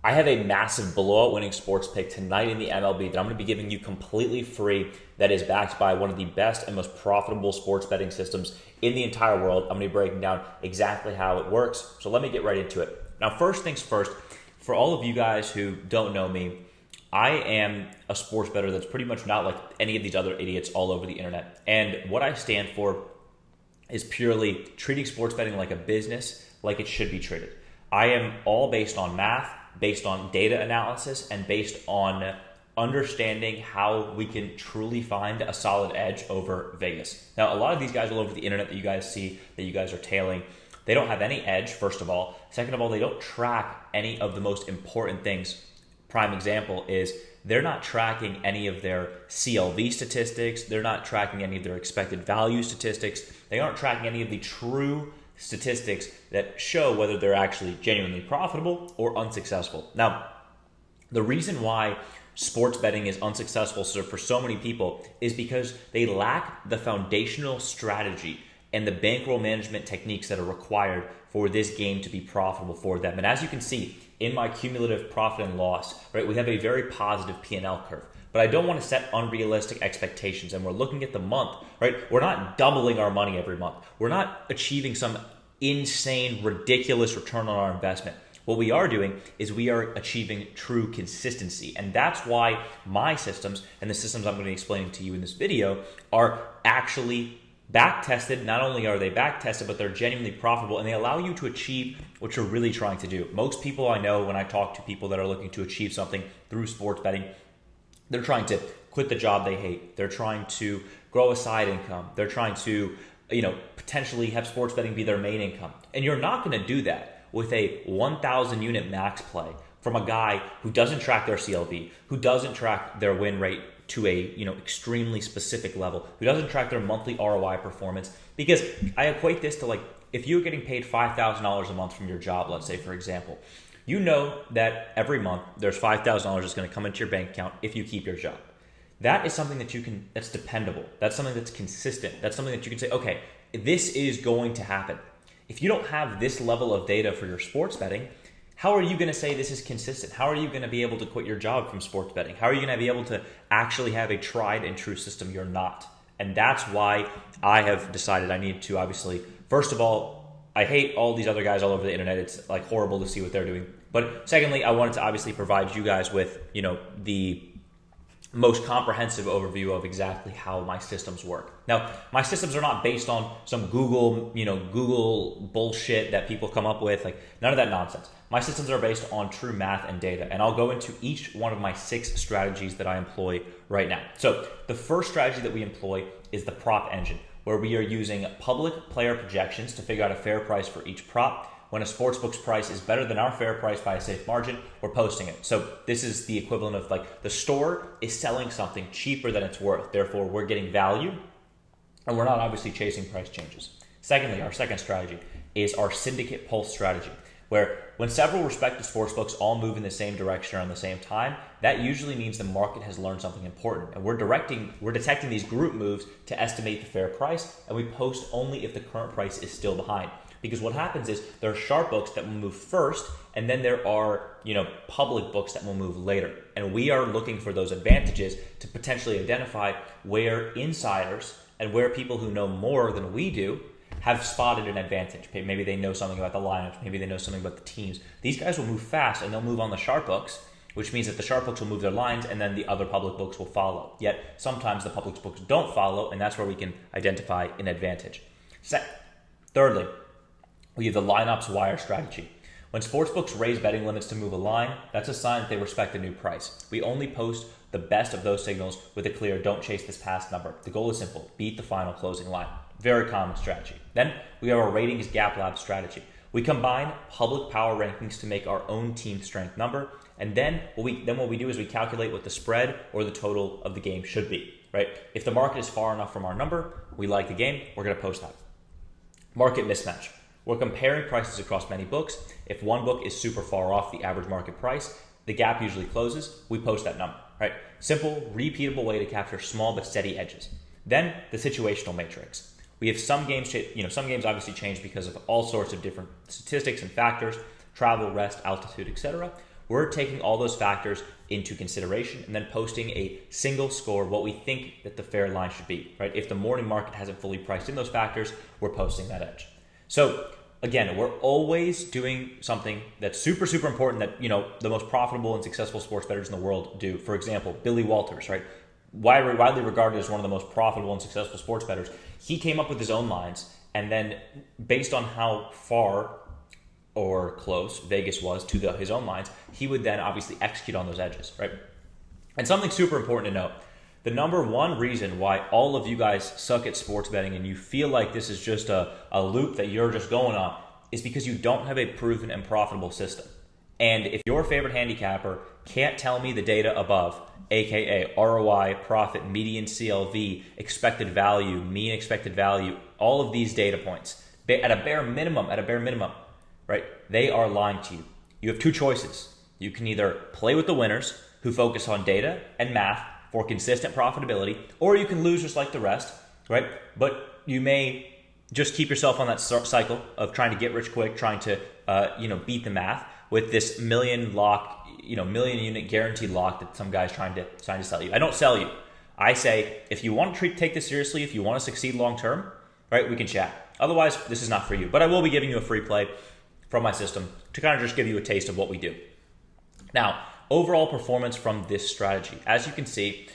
I have a massive blowout winning sports pick tonight in the MLB that I'm going to be giving you completely free that is backed by one of the best and most profitable sports betting systems in the entire world. I'm going to be breaking down exactly how it works. So let me get right into it. Now, first things first, for all of you guys who don't know me, I am a sports bettor that's pretty much not like any of these other idiots all over the internet. And what I stand for is purely treating sports betting like a business, like it should be treated. I am all based on math, based on data analysis, and based on understanding how we can truly find a solid edge over Vegas. Now, a lot of these guys all over the internet that you guys see, that you guys are tailing, they don't have any edge, first of all. Second of all, they don't track any of the most important things. Prime example is they're not tracking any of their CLV statistics. They're not tracking any of their expected value statistics. They aren't tracking any of the true statistics that show whether they're actually genuinely profitable or unsuccessful. Now, the reason why sports betting is unsuccessful for so many people is because they lack the foundational strategy and the bankroll management techniques that are required for this game to be profitable for them. And as you can see in my cumulative profit and loss, right, we have a very positive P&L curve. But I don't want to set unrealistic expectations. And we're looking at the month, right? We're not doubling our money every month. We're not achieving some insane, ridiculous return on our investment. What we are doing is we are achieving true consistency. And that's why my systems and the systems I'm going to be explaining to you in this video are actually back tested. Not only are they back tested, but they're genuinely profitable and they allow you to achieve what you're really trying to do. Most people I know, when I talk to people that are looking to achieve something through sports betting, they're trying to quit the job they hate. They're trying to grow a side income. They're trying to, potentially have sports betting be their main income. And you're not going to do that with a 1,000 unit max play from a guy who doesn't track their CLV, who doesn't track their win rate to a extremely specific level, who doesn't track their monthly ROI performance. Because I equate this to like if you're getting paid $5,000 a month from your job, let's say for example, you know that every month there's $5,000 that's going to come into your bank account if you keep your job. That is something that that's dependable. That's something that's consistent. That's something that you can say, okay, this is going to happen. If you don't have this level of data for your sports betting, how are you going to say this is consistent? How are you going to be able to quit your job from sports betting? How are you going to be able to actually have a tried and true system? You're not. And that's why I have decided I need to obviously, first of all, I hate all these other guys all over the internet. It's like horrible to see what they're doing. But secondly, I wanted to obviously provide you guys with, the most comprehensive overview of exactly how my systems work. Now, my systems are not based on some Google bullshit that people come up with, like none of that nonsense. My systems are based on true math and data, and I'll go into each one of my 6 strategies that I employ right now. So the first strategy that we employ is the prop engine, where we are using public player projections to figure out a fair price for each prop. When a sportsbook's price is better than our fair price by a safe margin, we're posting it. So this is the equivalent of like the store is selling something cheaper than it's worth. Therefore, we're getting value and we're not obviously chasing price changes. Secondly, our second strategy is our syndicate pulse strategy, where when several respective sportsbooks all move in the same direction around the same time, that usually means the market has learned something important. And we're detecting these group moves to estimate the fair price, and we post only if the current price is still behind. Because what happens is there are sharp books that will move first, and then there are public books that will move later. And we are looking for those advantages to potentially identify where insiders and where people who know more than we do have spotted an advantage. Maybe they know something about the lineups. Maybe they know something about the teams. These guys will move fast, and they'll move on the sharp books, which means that the sharp books will move their lines, and then the other public books will follow. Yet sometimes the public books don't follow, and that's where we can identify an advantage. Thirdly, we have the lineups wire strategy. When sportsbooks raise betting limits to move a line, that's a sign that they respect a new price. We only post the best of those signals with a clear don't chase this past number. The goal is simple, beat the final closing line. Very common strategy. Then we have our ratings gap lab strategy. We combine public power rankings to make our own team strength number, and then what we do is we calculate what the spread or the total of the game should be, right? If the market is far enough from our number, we like the game, we're going to post that. Market mismatch. We're comparing prices across many books. If one book is super far off the average market price, the gap usually closes. We post that number, right? Simple, repeatable way to capture small but steady edges. Then the situational matrix. We have some games, some games obviously change because of all sorts of different statistics and factors, travel, rest, altitude, etc. We're taking all those factors into consideration and then posting a single score, what we think that the fair line should be, right? If the morning market hasn't fully priced in those factors, we're posting that edge. So again, we're always doing something that's super, super important that, the most profitable and successful sports bettors in the world do. For example, Billy Walters, right? Widely regarded as one of the most profitable and successful sports bettors. He came up with his own lines, and then based on how far or close Vegas was to his own lines, he would then obviously execute on those edges, right? And something super important to note, the number one reason why all of you guys suck at sports betting and you feel like this is just a loop that you're just going on is because you don't have a proven and profitable system. And if your favorite handicapper can't tell me the data above, aka ROI, profit, median CLV, expected value, mean expected value, all of these data points, at a bare minimum, right? They are lying to you. You have two choices. You can either play with the winners who focus on data and math for consistent profitability, or you can lose just like the rest, right? But you may just keep yourself on that cycle of trying to get rich quick, trying to beat the math with this million unit guaranteed lock that some guy's trying to sell you. I don't sell you. I say if you want to take this seriously, if you want to succeed long term, right, we can chat. Otherwise, this is not for you. But I will be giving you a free play from my system to kind of just give you a taste of what we do. Now, overall performance from this strategy. As you can see,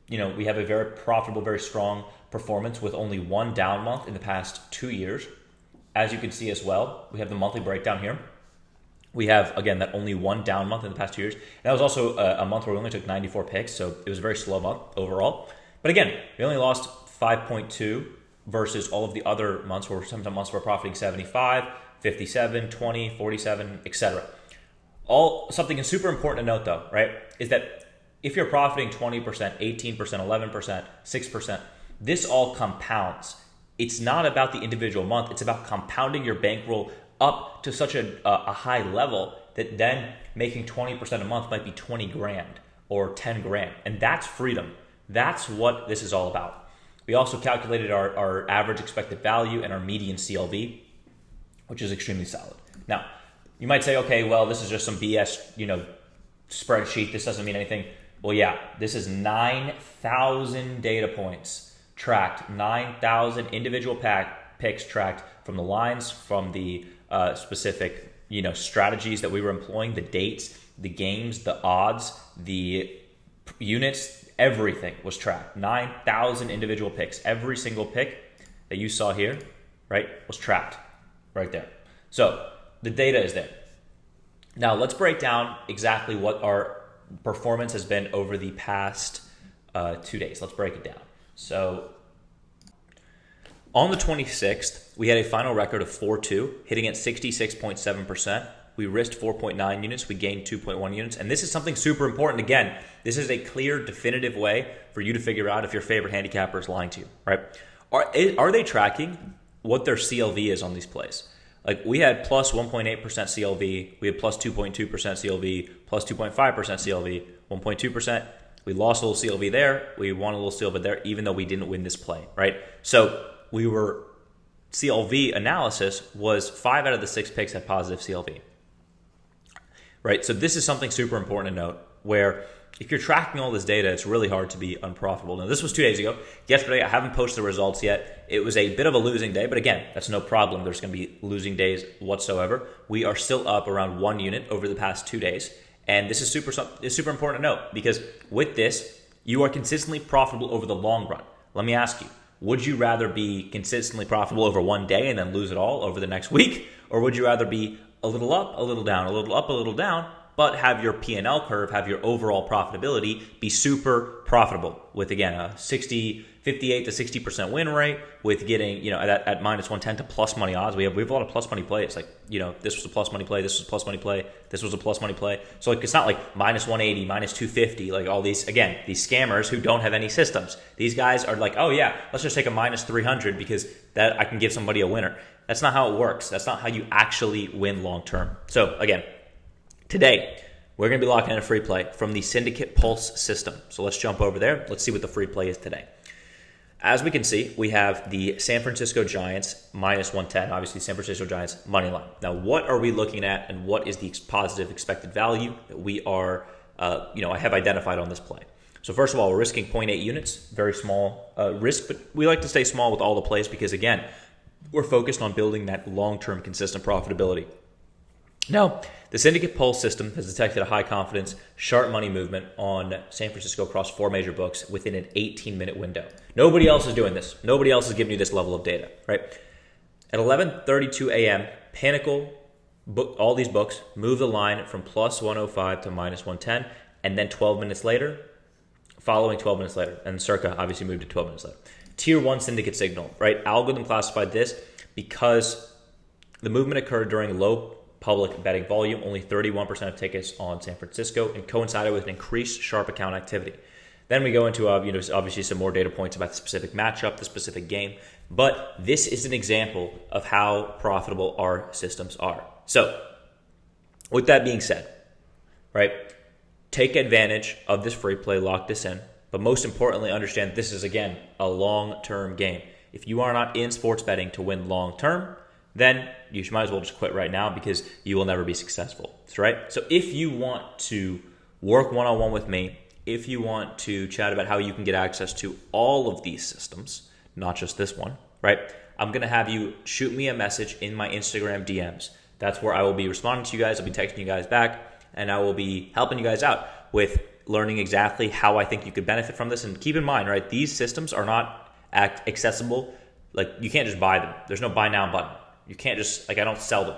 we have a very profitable, very strong performance with only one down month in the past 2 years. As you can see as well, we have the monthly breakdown here. We have, again, that only one down month in the past 2 years. And that was also a month where we only took 94 picks, so it was a very slow month overall. But again, we only lost 5.2 versus all of the other months where sometimes months we're profiting 75, 57, 20, 47, etc. Something is super important to note though, right, is that if you're profiting 20%, 18%, 11%, 6%, this all compounds. It's not about the individual month. It's about compounding your bankroll up to such a high level that then making 20% a month might be 20 grand or 10 grand. And that's freedom. That's what this is all about. We also calculated our average expected value and our median CLV, which is extremely solid. Now, you might say, okay, well, this is just some BS, spreadsheet. This doesn't mean anything. Well, yeah, this is 9,000 data points tracked, 9,000 individual picks tracked from the lines, from the specific, strategies that we were employing, the dates, the games, the odds, the units, everything was tracked. 9,000 individual picks. Every single pick that you saw here, right, was tracked right there. So the data is there. Now let's break down exactly what our performance has been over the past 2 days. Let's break it down. So on the 26th, we had a final record of 4-2, hitting at 66.7%. We risked 4.9 units. We gained 2.1 units. And this is something super important. Again, this is a clear, definitive way for you to figure out if your favorite handicapper is lying to you, right? Are they tracking what their CLV is on these plays? Like we had plus 1.8% CLV. We had plus 2.2% CLV, plus 2.5% CLV, 1.2%. We lost a little CLV there. We won a little CLV there, even though we didn't win this play, right? So CLV analysis was 5 out of the 6 picks had positive CLV. Right, so this is something super important to note where if you're tracking all this data, it's really hard to be unprofitable. Now, this was 2 days ago. Yesterday, I haven't posted the results yet. It was a bit of a losing day, but again, that's no problem. There's going to be losing days whatsoever. We are still up around 1 unit over the past 2 days, and this is super important to note because with this, you are consistently profitable over the long run. Let me ask you, would you rather be consistently profitable over 1 day and then lose it all over the next week, or would you rather be a little up, a little down, a little up, a little down, but have your P&L curve, have your overall profitability be super profitable with, again, a 58 to 60% win rate with getting, at minus 110 to plus money odds. We have a lot of plus money plays. Like, this was a plus money play, this was a plus money play, this was a plus money play. So it's not like minus 180, minus 250, like all these, again, these scammers who don't have any systems. These guys are like, oh yeah, let's just take a minus 300 because that I can give somebody a winner. That's not how it works. That's not how you actually win long term. So again, today, we're going to be locking in a free play from the Syndicate Pulse system. So let's jump over there. Let's see what the free play is today. As we can see, we have the San Francisco Giants minus 110, obviously San Francisco Giants money line. Now, what are we looking at and what is the positive expected value that we are, I have identified on this play? So first of all, we're risking 0.8 units, very small risk, but we like to stay small with all the plays because, again, we're focused on building that long-term consistent profitability. Now, the Syndicate Pulse system has detected a high confidence, sharp money movement on San Francisco across 4 major books within an 18-minute window. Nobody else is doing this. Nobody else is giving you this level of data, right? At 11:32 a.m., Pinnacle, all these books, move the line from plus 105 to minus 110, and then 12 minutes later, following 12 minutes later, and Circa obviously moved to 12 minutes later. Tier 1 syndicate signal, right? Algorithm classified this because the movement occurred during low public betting volume, only 31% of tickets on San Francisco, and coincided with an increased sharp account activity. Then we go into obviously some more data points about the specific matchup, the specific game, but this is an example of how profitable our systems are. So, with that being said, right, take advantage of this free play, lock this in, but most importantly, understand this is, again, a long-term game. If you are not in sports betting to win long-term, then you might as well just quit right now because you will never be successful, right? So if you want to work one-on-one with me, if you want to chat about how you can get access to all of these systems, not just this one, right? I'm going to have you shoot me a message in my Instagram DMs. That's where I will be responding to you guys. I'll be texting you guys back, and I will be helping you guys out with learning exactly how I think you could benefit from this. And keep in mind, right, these systems are not accessible. Like, you can't just buy them. There's no buy now button. You can't just, I don't sell them.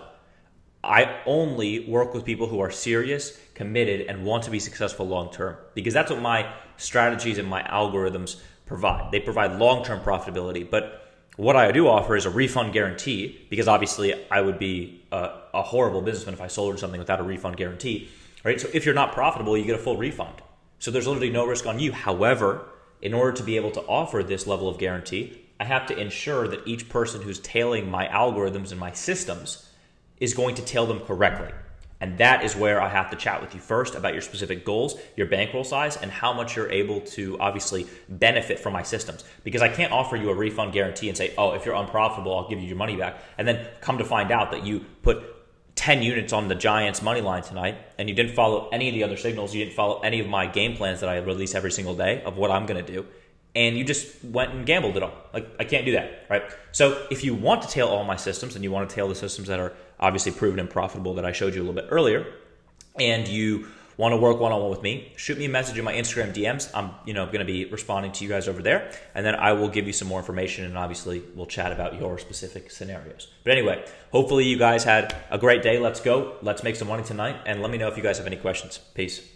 I only work with people who are serious, committed, and want to be successful long-term because that's what my strategies and my algorithms provide. They provide long-term profitability, but what I do offer is a refund guarantee because obviously I would be a horrible businessman if I sold something without a refund guarantee, right? So if you're not profitable, you get a full refund. So there's literally no risk on you. However, in order to be able to offer this level of guarantee, I have to ensure that each person who's tailing my algorithms and my systems is going to tail them correctly. And that is where I have to chat with you first about your specific goals, your bankroll size, and how much you're able to obviously benefit from my systems. Because I can't offer you a refund guarantee and say, oh, if you're unprofitable, I'll give you your money back. And then come to find out that you put 10 units on the Giants money line tonight and you didn't follow any of the other signals. You didn't follow any of my game plans that I release every single day of what I'm going to do. And you just went and gambled it all. Like, I can't do that, right? So if you want to tail all my systems and you want to tail the systems that are obviously proven and profitable that I showed you a little bit earlier, and you want to work one-on-one with me, shoot me a message in my Instagram DMs. I'm going to be responding to you guys over there, and then I will give you some more information, and obviously we'll chat about your specific scenarios. But anyway, hopefully you guys had a great day. Let's go. Let's make some money tonight, and let me know if you guys have any questions. Peace.